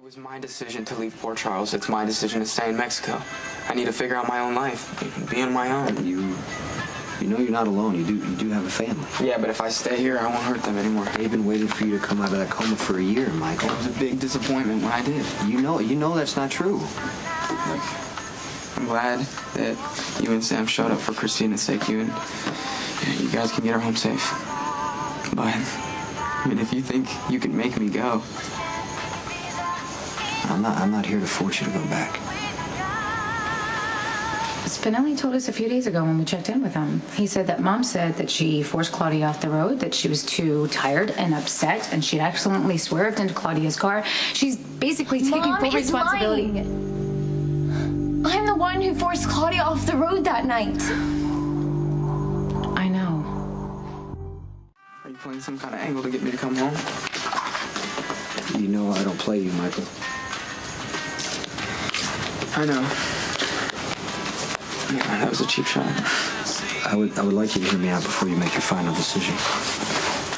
was my decision to leave Port Charles. It's my decision to stay in Mexico. I need to figure out my own life, be on my own. You know you're not alone. You do have a family. Yeah, but if I stay here, I won't hurt them anymore. They've been waiting for you to come out of that coma for a year, Michael. It was a big disappointment when I did. You know that's not true. Look, I'm glad that you and Sam showed up for Christina's sake. You guys can get her home safe. But, I mean, if you think you can make me go. I'm not here to force you to go back. Spinelli told us a few days ago when we checked in with him. He said that Mom said that she forced Claudia off the road, that she was too tired and upset, and she'd accidentally swerved into Claudia's car. She's basically taking full responsibility. I'm the one who forced Claudia off the road that night. I know. Are you playing some kind of angle to get me to come home? You know I don't play you, Michael. I know. Yeah, that was a cheap shot. I would like you to hear me out before you make your final decision.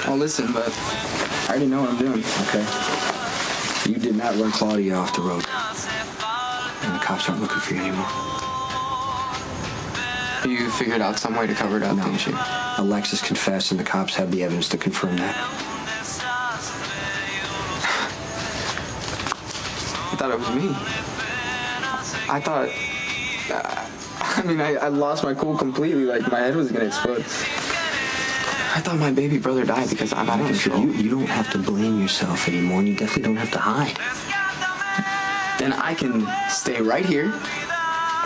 Well, listen, but I already know what I'm doing. Okay. You did not run Claudia off the road. And the cops aren't looking for you anymore. You figured out some way to cover it up, didn't you? Alexis confessed, and the cops have the evidence to confirm that. I thought it was me. I thought... I lost my cool completely. Like, my head was gonna explode. I thought my baby brother died because I'm out of control. You don't have to blame yourself anymore, and you definitely don't have to hide. Then I can stay right here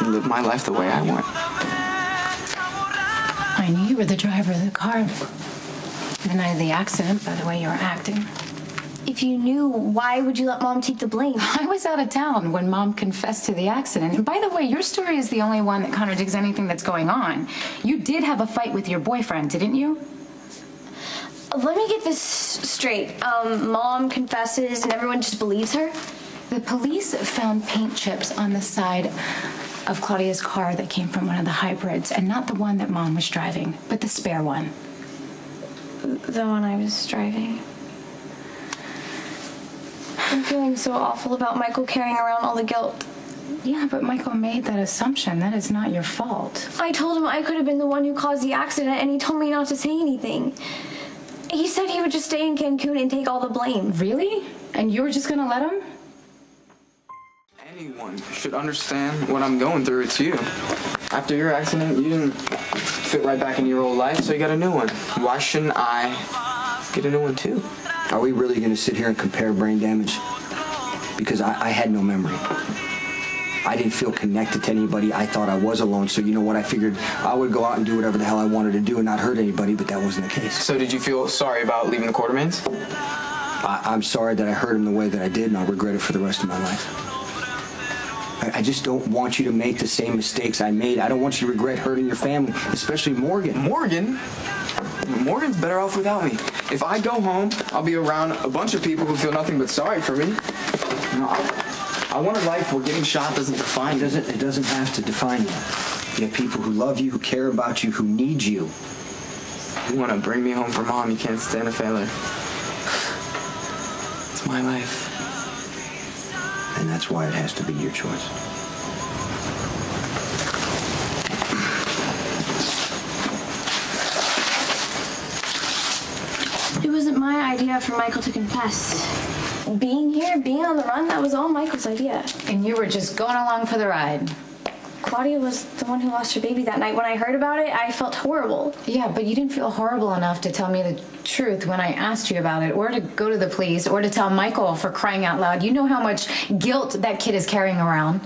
and live my life the way I want. I knew you were the driver of the car the night of the accident by the way you were acting. If you knew, why would you let Mom take the blame? I was out of town when Mom confessed to the accident. And by the way, your story is the only one that contradicts anything that's going on. You did have a fight with your boyfriend, didn't you? Let me get this straight. Mom confesses and everyone just believes her? The police found paint chips on the side of Claudia's car that came from one of the hybrids, and not the one that Mom was driving, but the spare one. The one I was driving. I'm feeling so awful about Michael carrying around all the guilt. Yeah, but Michael made that assumption. That is not your fault. I told him I could have been the one who caused the accident, and he told me not to say anything. He said he would just stay in Cancun and take all the blame. Really? And you were just gonna let him? Anyone should understand what I'm going through. It's you. After your accident, you didn't fit right back into your old life, so you got a new one. Why shouldn't I get a new one too? Are we really going to sit here and compare brain damage? Because I had no memory. I didn't feel connected to anybody. I thought I was alone, so you know what? I figured I would go out and do whatever the hell I wanted to do and not hurt anybody, but that wasn't the case. So did you feel sorry about leaving the Quartermains? I'm sorry that I hurt him the way that I did, and I'll regret it for the rest of my life. I just don't want you to make the same mistakes I made. I don't want you to regret hurting your family, especially Morgan. Morgan? Morgan's better off without me. If I go home, I'll be around a bunch of people who feel nothing but sorry for me. You know, I want a life where getting shot doesn't define me. It doesn't have to define you. You have people who love you, who care about you, who need you. You want to bring me home for Mom, you can't stand a failure. It's my life. And that's why it has to be your choice. It wasn't my idea for Michael to confess. Being here, being on the run, that was all Michael's idea. And you were just going along for the ride. Claudia was the one who lost her baby that night. When I heard about it, I felt horrible. Yeah, but you didn't feel horrible enough to tell me the truth when I asked you about it, or to go to the police, or to tell Michael, for crying out loud. You know how much guilt that kid is carrying around.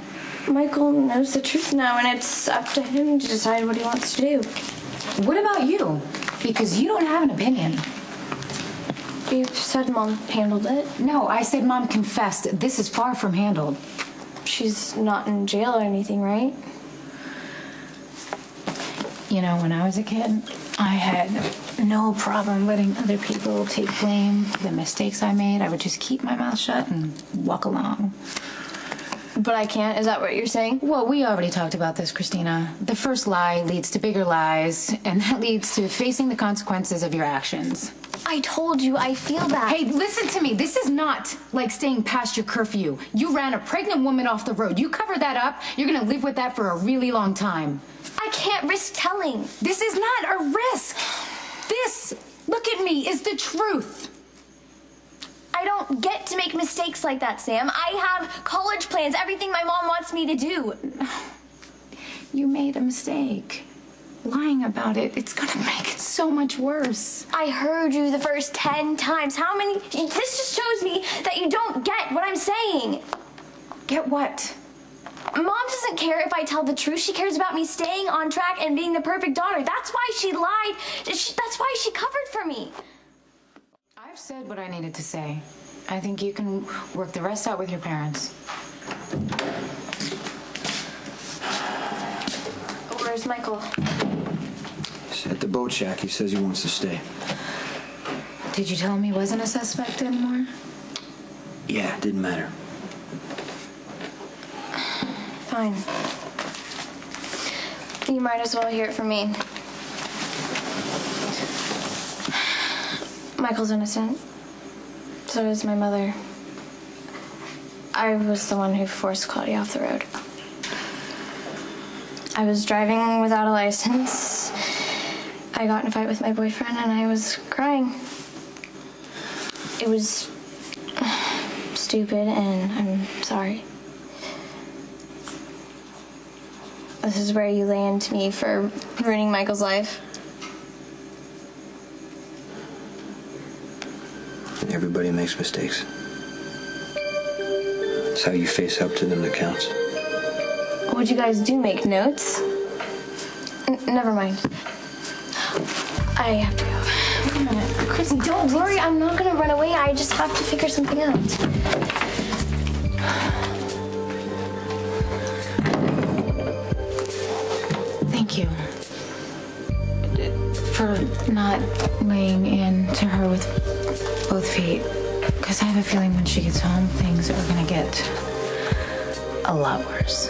Michael knows the truth now, and it's up to him to decide what he wants to do. What about you? Because you don't have an opinion. You said Mom handled it. No, I said Mom confessed. This is far from handled. She's not in jail or anything, right? You know, when I was a kid, I had no problem letting other people take blame for the mistakes I made. I would just keep my mouth shut and walk along. But I can't? Is that what you're saying? Well, we already talked about this, Christina. The first lie leads to bigger lies, and that leads to facing the consequences of your actions. I told you I feel bad. Hey, listen to me. This is not like staying past your curfew. You ran a pregnant woman off the road. You cover that up, you're gonna live with that for a really long time. I can't risk telling. This is not a risk. This, look at me, is the truth. I don't get to make mistakes like that, Sam. I have college plans, everything my mom wants me to do. You made a mistake. Lying about it, it's gonna make it so much worse. I heard you the first 10 times. How many? This just shows me that you don't get what I'm saying. Get what? Mom doesn't care if I tell the truth. She cares about me staying on track and being the perfect daughter. That's why she lied. That's why she covered for me. I've said what I needed to say. I think you can work the rest out with your parents. Where's Michael? He's at the boat shack. He says he wants to stay. Did you tell him he wasn't a suspect anymore? Yeah, it didn't matter. Fine. You might as well hear it from me. Michael's innocent. So is my mother. I was the one who forced Claudia off the road. I was driving without a license. I got in a fight with my boyfriend and I was crying. It was stupid and I'm sorry. This is where you lay into me for ruining Michael's life. Everybody makes mistakes. It's how you face up to them that counts. What'd you guys do, make notes? Never mind. I have to go. Wait a minute. Chrissy, Don't worry, I'm not gonna run away. I just have to figure something out. Thank you for not laying in to her with both feet. Because I have a feeling when she gets home, things are gonna get a lot worse.